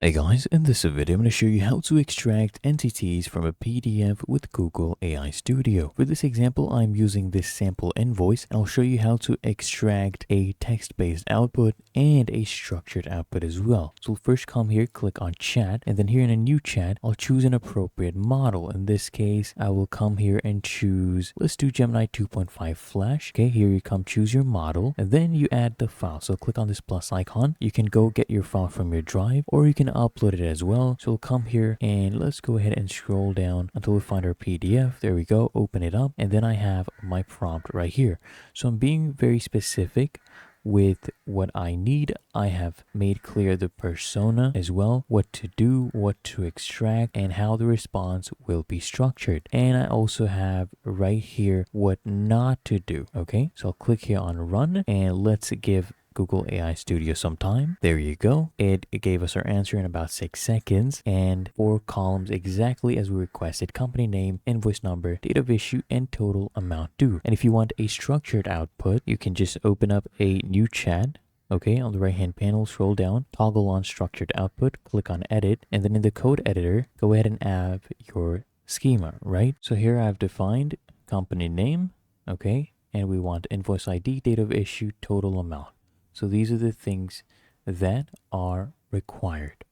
Hey guys, in this video I'm going to show you how to extract entities from a PDF with Google AI Studio. For this example, I'm using this sample invoice and I'll show you how to extract a text-based output and a structured output as well. So we'll first come here, click on chat, and then here in a new chat, I'll choose an appropriate model. In this case, I will come here and choose, let's do Gemini 2.5 Flash. Okay, here you come, choose your model, and then you add the file. So click on this plus icon. You can go get your file from your drive, or you can upload it as well. So we'll come here and let's go ahead and scroll down until we find our PDF. There we go, open it up, and then I have my prompt right here. So I'm being very specific with what I need. I have made clear the persona as well, what to do, what to extract, and how the response will be structured. And I also have right here what not to do. Okay, so I'll click here on run and let's give Google AI Studio some time. There you go. It gave us our answer in about 6 seconds and 4 columns exactly as we requested: company name, invoice number, date of issue, and total amount due. And if you want a structured output, you can just open up a new chat. Okay, on the right hand panel, scroll down, toggle on structured output, click on edit, and then in the code editor, go ahead and add your schema, right? So here I've defined company name, okay, and we want invoice ID, date of issue, total amount. So these are the things that are required.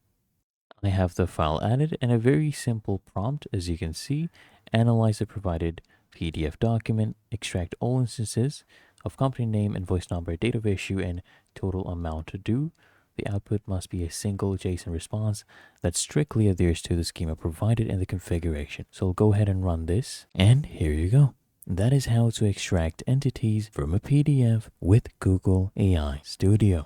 I have the file added and a very simple prompt, as you can see: analyze the provided PDF document, extract all instances of company name, invoice number, date of issue, and total amount due. The output must be a single JSON response that strictly adheres to the schema provided in the configuration. So go ahead and run this, and here you go. That is how to extract entities from a PDF with Google AI Studio.